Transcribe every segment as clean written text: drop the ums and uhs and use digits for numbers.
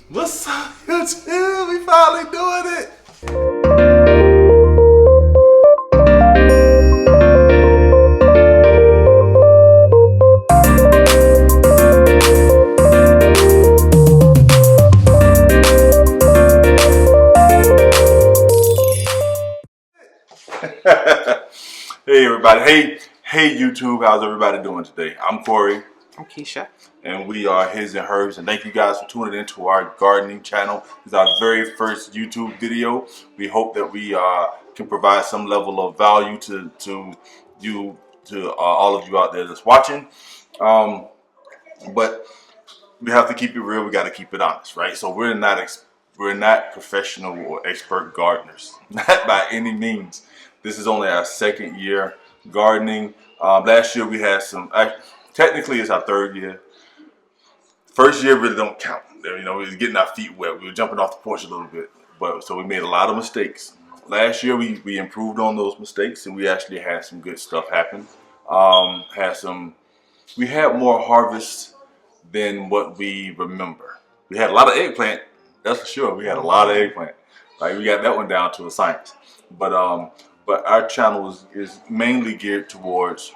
What's up, YouTube? We finally doing it. Hey everybody. Hey YouTube. How's everybody doing today? I'm Corey. I'm Keisha. And we are His&Herbs, and thank you guys for tuning into our gardening channel. This is our very first YouTube video. We hope that we can provide some level of value to all of you out there that's watching. But we have to keep it real. We got to keep it honest, right? So we're not professional or expert gardeners, not by any means. This is only our second year gardening. Last year we had some. Technically, it's our third year. First year really don't count. You know, we was getting our feet wet. We were jumping off the porch a little bit, so we made a lot of mistakes. Last year we improved on those mistakes, and we actually had some good stuff happen. We had more harvest than what we remember. We had a lot of eggplant, that's for sure. We had a lot of eggplant. Like, we got that one down to a science. But our channel is mainly geared towards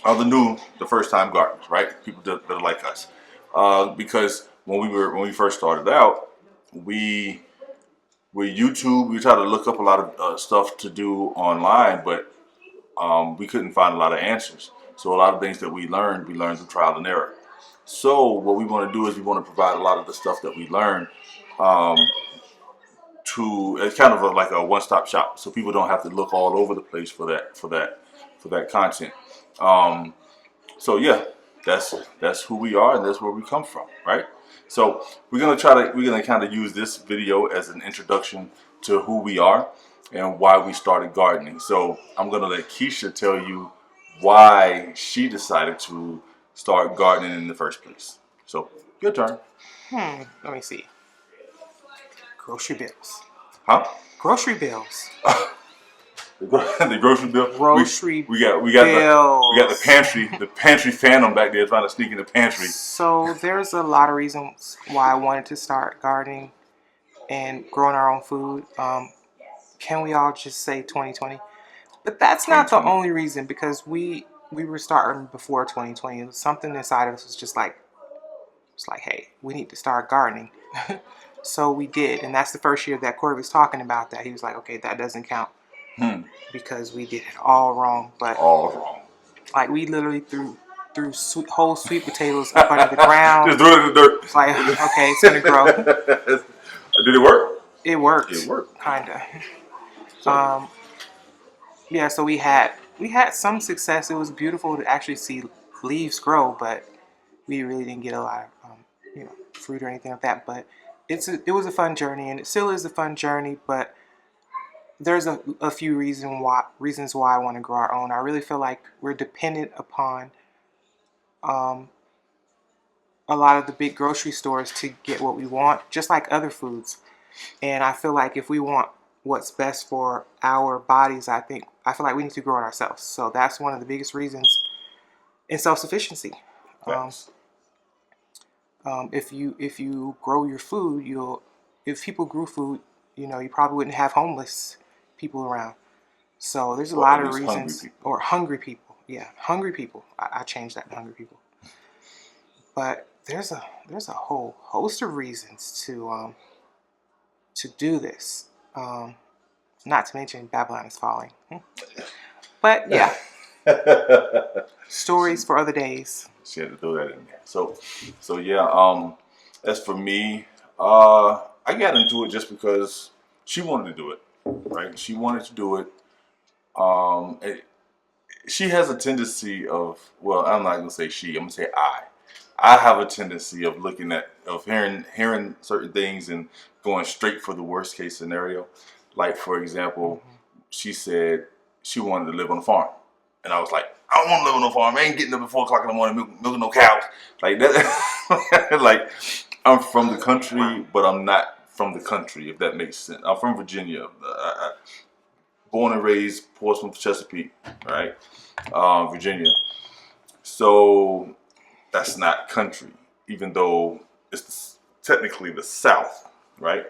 the first time gardeners, right? People that are like us. Because when we first started out, we YouTube. We tried to look up a lot of stuff to do online, but we couldn't find a lot of answers. So a lot of things that we learned through trial and error. So what we want to do is we want to provide a lot of the stuff that we learned it's kind of like a one-stop shop, so people don't have to look all over the place for that content. So yeah, that's who we are, and that's where we come from, right? So we're gonna kind of use this video as an introduction to who we are and why we started gardening. So I'm gonna let Keisha tell you why she decided to start gardening in the first place. So your turn. Let me see. Grocery bills. Huh? Grocery bills. The grocery bill. We got the pantry phantom back there trying to sneak in the pantry. So there's a lot of reasons why I wanted to start gardening and growing our own food. Can we all just say 2020? But that's not the only reason, because we were starting before 2020. It was something inside of us was just like, hey, we need to start gardening. So we did, and that's the first year that Corey was talking about that. He was like, okay, that doesn't count because we did it all wrong. But all wrong. Like, we literally threw whole sweet potatoes up under the ground. Just threw it in the dirt. It's like, okay, it's gonna grow. Did it work? It worked. It worked. Kinda. Yeah. So we had some success. It was beautiful to actually see leaves grow, but we really didn't get a lot of fruit or anything like that. But it was a fun journey, and it still is a fun journey. But there's a few reasons why I want to grow our own. I really feel like we're dependent upon a lot of the big grocery stores to get what we want, just like other foods. And I feel like if we want what's best for our bodies, I feel like we need to grow it ourselves. So that's one of the biggest reasons in self-sufficiency. Yes. If you grow your food, if people grew food, you probably wouldn't have homeless people around. So there's a lot of reasons. Or hungry people. Yeah, hungry people. I changed that to hungry people. But there's a whole host of reasons to do this. Not to mention Babylon is falling. But yeah. Stories for other days. She had to throw that in there. So yeah, as for me, I got into it just because she wanted to do it, right? She wanted to do it. She has a tendency of, well, I'm not gonna say she, I'm gonna say I have a tendency of hearing certain things and going straight for the worst case scenario. Like, for example, she said she wanted to live on a farm. And I was like, I don't want to live on a farm. I ain't getting up at 4 o'clock in the morning milking no cows. Like that. Like, I'm from the country, but I'm not from the country, if that makes sense. I'm from Virginia. Born and raised Portsmouth, Chesapeake, right? Virginia. So that's not country, even though it's technically the South, right?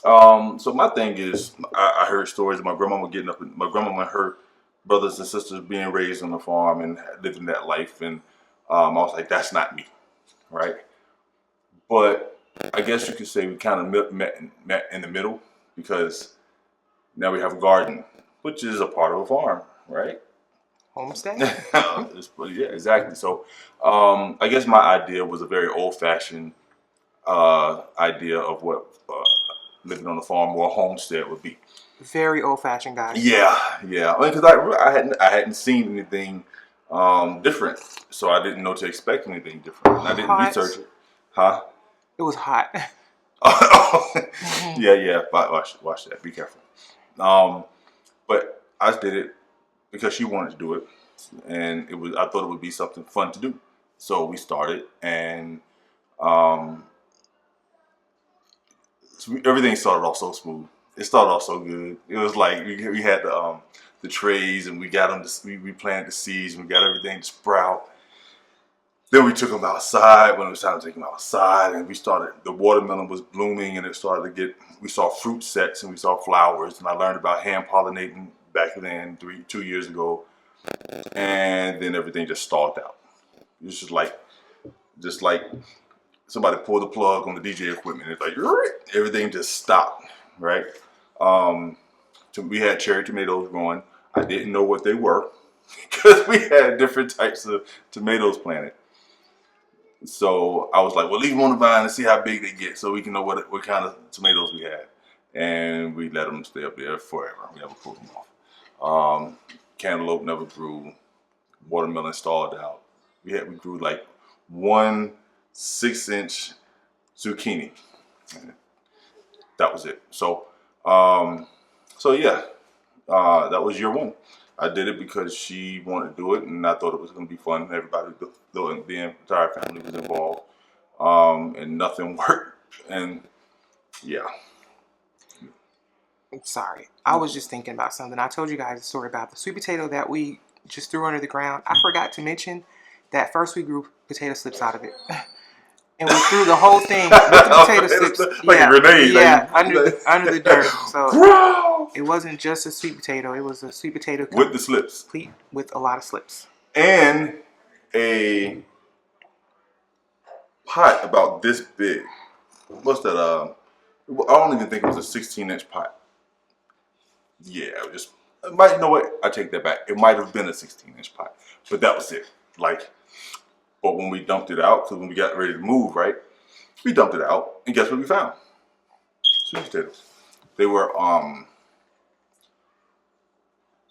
So my thing is, I heard stories of my grandmama getting up, and my grandmama and her brothers and sisters being raised on the farm and living that life, and I was like, that's not me, right? But I guess you could say we kind of met in the middle, because now we have a garden, which is a part of a farm, right? Homestead. Yeah, exactly. So I guess my idea was a very old-fashioned idea of what living on a farm or a homestead would be. Very old-fashioned, guys. Yeah, yeah. Because I hadn't seen anything different, so I didn't know to expect anything different. I didn't research it, huh? It was hot. Yeah, yeah. Watch that. Be careful. But I did it because she wanted to do it, and I thought it would be something fun to do. So we started, and everything started off so smooth. It started off so good. It was like we had the trays, and we got them. We planted the seeds, and we got everything to sprout. Then we took them outside when it was time to take them outside, and the watermelon was blooming, and it started to we saw fruit sets, and we saw flowers, and I learned about hand pollinating back then 2 years ago, and then everything just stalled out. It was just like somebody pulled the plug on the DJ equipment. It's like everything just stopped, right? So we had cherry tomatoes growing. I didn't know what they were because we had different types of tomatoes planted. So I was like, well, leave them on the vine and see how big they get, so we can know what kind of tomatoes we had. And we let them stay up there forever. We never pulled them off. Cantaloupe never grew. Watermelon stalled out. We grew like 1 6-inch zucchini. That was it. So yeah, that was year one. I did it because she wanted to do it, and I thought it was going to be fun. Everybody, the entire family was involved, and nothing worked. And yeah. I'm sorry. I was just thinking about something. I told you guys a story about the sweet potato that we just threw under the ground. I forgot to mention that first we grew potato slips out of it. And we threw the whole thing with the potato slips. Like a grenade. Yeah, under the dirt. So it wasn't just a sweet potato. It was a sweet potato with the slips. Complete with a lot of slips. And a pot about this big. What's that? I don't even think it was a 16-inch pot. Yeah, you know what? I take that back. It might have been a 16-inch pot, but that was it. But when we dumped it out, because when we got ready to move, right, we dumped it out, and guess what we found? Sweet potatoes. They were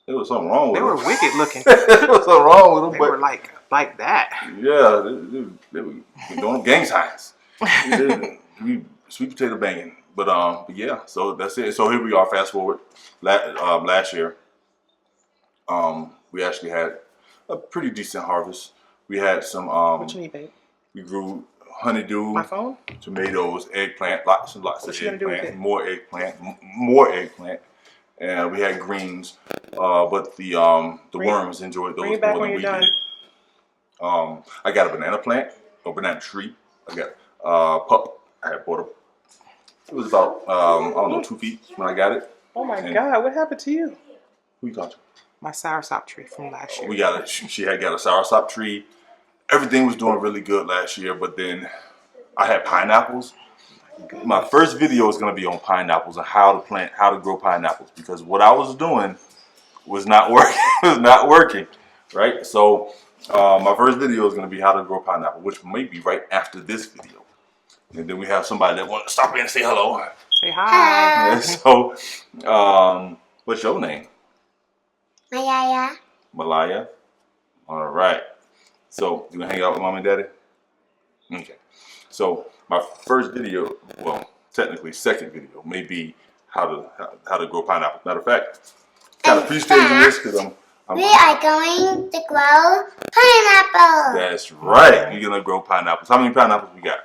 there was something wrong with them. They were wicked looking. There was something wrong with them. They were like that. Yeah, they were doing gang signs. We sweet potato banging. But yeah, so that's it. So here we are. Fast forward, last year, we actually had a pretty decent harvest. We had some. What you need, babe? We grew honeydew, my phone, tomatoes, eggplant, lots and lots of eggplant, more eggplant, and we had greens. But the worms enjoyed those more than we did. I got a banana plant, a banana tree. I got pup. I had bought it was about I don't know 2 feet when I got it. Oh my God! What happened to you? Who you talking to? My soursop tree from last year. We got She had got a soursop tree. Everything was doing really good last year, but then I had pineapples. My first video is going to be on pineapples and how to grow pineapples, because what I was doing was not working. Right? So my first video is going to be how to grow pineapple, which may be right after this video. And then we have somebody that wants to stop in and say hello. Say hi. And so, what's your name? Malaya. Malaya? All right. So, you gonna hang out with mom and daddy? Okay. So, my first video, well, technically second video, may be how to grow pineapple. Matter of fact, kind of pre-staging this because we are going to grow pineapple. That's right. We're gonna grow pineapples. How many pineapples we got?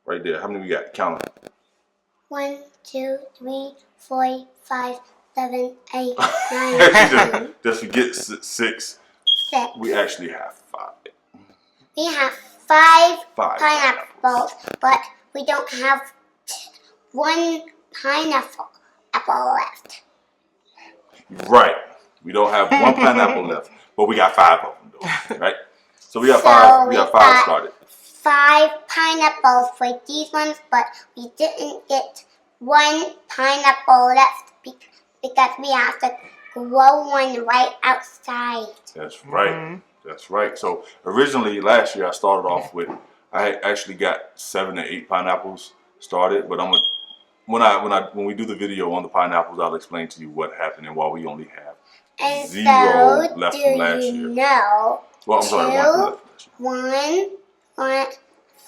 Right there. How many we got? Count them. 1, 2, 3, 4, 5, 7, 8, 9, 10. Just forget 6. We actually have 5. We have 5 5 5 pineapples, but we don't have one pineapple left. Right. We don't have one pineapple left, but we got 5 of them, though. Right? So we got So 5. We got 5 got started. 5 pineapples for these ones, but we didn't get one pineapple left because we have to grow one right outside. That's right. That's right. So originally last year I started off with I actually got 7 or 8 pineapples started, but I'm gonna when we do the video on the pineapples, I'll explain to you what happened and why we only have And 0 so, left from last do year. you know? Well, I'm sorry, 1 from left from last year. 1,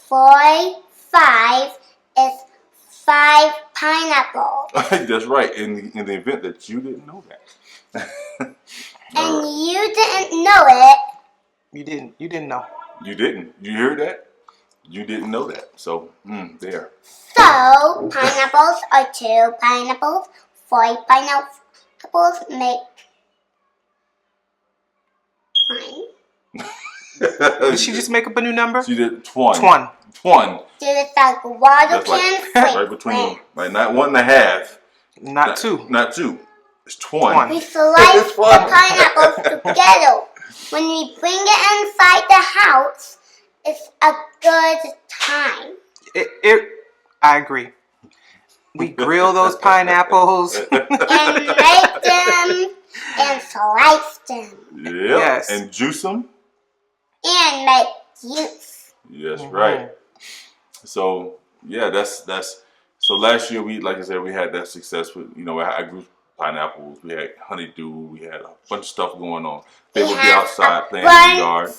4, 5 is 5 pineapples. That's right. In the event that you didn't know that. And you didn't know it. You didn't know. You didn't. You hear that? You didn't know that. So, there. So, pineapples are 2 pineapples. 4 pineapples make 9. Did she just make up a new number? She did 20. 20. There's like water That's can right between them. Like not 1.5. Not 2. Not 2. It's 20. We slice the pineapples together. When we bring it inside the house, it's a good time. I agree. We grill those pineapples. And make them and slice them. Yep. Yes. And juice them. And make juice. Yes, right. So yeah, that's so last year like I said, we had that success with I grew pineapples, we had honeydew, we had a bunch of stuff going on. They would be outside playing in the yard.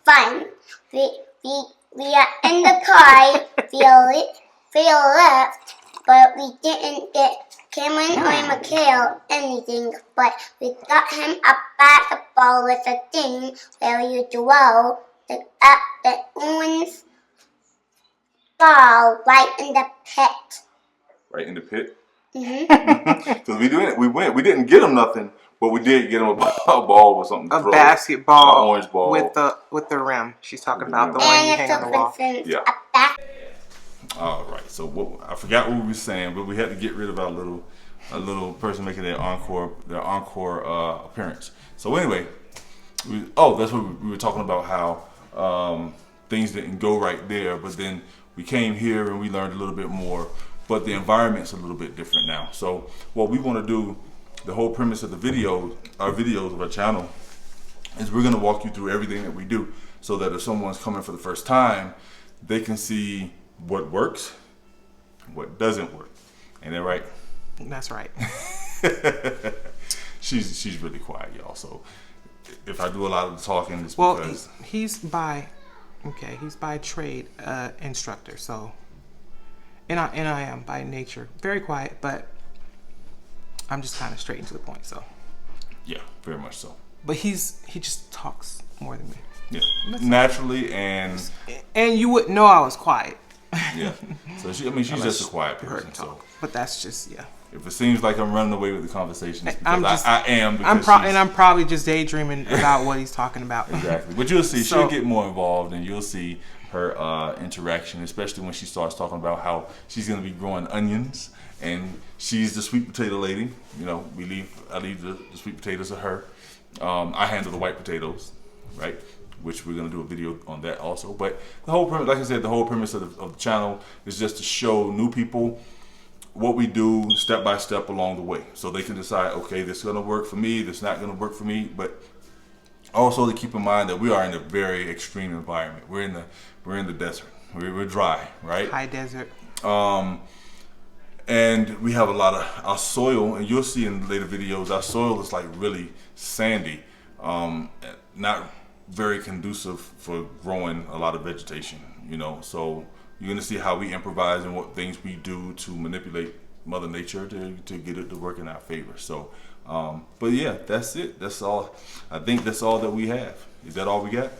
Fun. We are in the car. we left, but we didn't get Cameron or Mikhail anything. But we got him a basketball with a thing where you throw the orange ball right in the pit. Right in the pit. Mm-hmm. Because we didn't get him nothing, but we did get him a ball or something. A basketball, an orange ball with the rim. She's talking about the one you And hang on the wall. Yeah. All right. So I forgot what we were saying, but we had to get rid of our little person making their encore appearance. So anyway, that's what we were talking about, how things didn't go right there, but then we came here and we learned a little bit more. But the environment's a little bit different now. So what we want to do, the whole premise of our videos of our channel, is we're going to walk you through everything that we do, so that if someone's coming for the first time, they can see what works, what doesn't work. Ain't that right? That's right. She's really quiet, y'all. So if I do a lot of the talking, it's Well, because he's by trade instructor. So, and I am by nature very quiet, but I'm just kind of straight and to the point. So, yeah, very much so. But he just talks more than me. Yeah, naturally, and you wouldn't know I was quiet. Yeah. So she's just a quiet person. So, but that's just if it seems like I'm running away with the conversation, it's I'm because just, I am. Because I'm probably just daydreaming about what he's talking about. Exactly. But you'll see, she'll get more involved, and you'll see her interaction, especially when she starts talking about how she's going to be growing onions, and she's the sweet potato lady. I leave the sweet potatoes to her. I handle the white potatoes, right? Which we're going to do a video on that also. But the whole premise, like I said, the whole premise of the channel is just to show new people what we do step by step along the way, so they can decide, okay, this is going to work for me, this is not going to work for me. But also to keep in mind that we are in a very extreme environment. We're in the desert. We're dry, right? High desert. And we have a lot of our soil, and you'll see in later videos, our soil is like really sandy, not very conducive for growing a lot of vegetation, so you're going to see how we improvise and what things we do to manipulate Mother Nature to get it to work in our favor. So but yeah, that's it. That's all. I think that's all that we have. Is that all we got?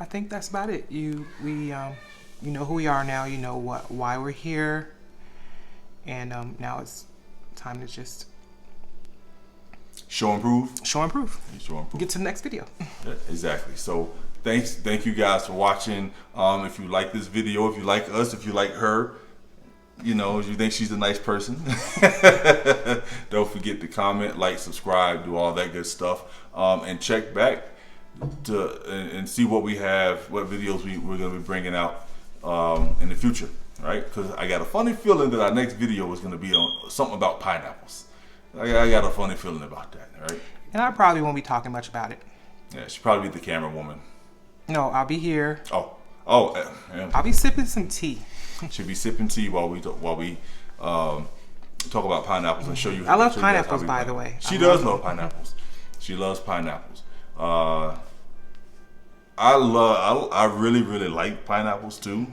I think that's about it. You know who we are now. You know why we're here, and now it's time to just show and prove. Get to the next video. Yeah, exactly. So thank you guys for watching. If you like this video, if you like us, if you like her, you know, if you think she's a nice person, don't forget to comment, like, subscribe, do all that good stuff, and check back and see what we have, what videos we're going to be bringing out in the future, right? Because I got a funny feeling that our next video is going to be on something about pineapples. I got a funny feeling about that, right? And I probably won't be talking much about it. Yeah, she'll probably be the camera woman. No, I'll be here. Yeah. I'll be sipping some tea. She'll be sipping tea while we talk about pineapples and show you. I love show you guys pineapples, how we by make the it. way. She does love pineapples. She loves pineapples. I really like pineapples too,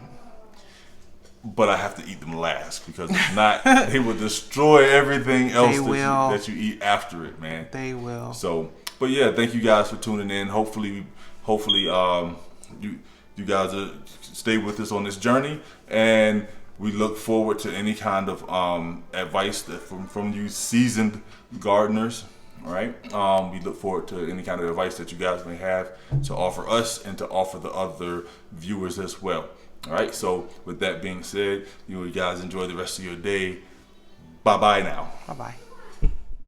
but I have to eat them last because if not, they will destroy everything else that you eat after it, man. They will. So, but yeah, thank you guys for tuning in. Hopefully, you guys stay with us on this journey, and we look forward to any kind of advice from you seasoned gardeners. All right, we look forward to any kind of advice that you guys may have to offer us and to offer the other viewers as well. All right, so with that being said, you guys enjoy the rest of your day. Bye bye now. Bye bye.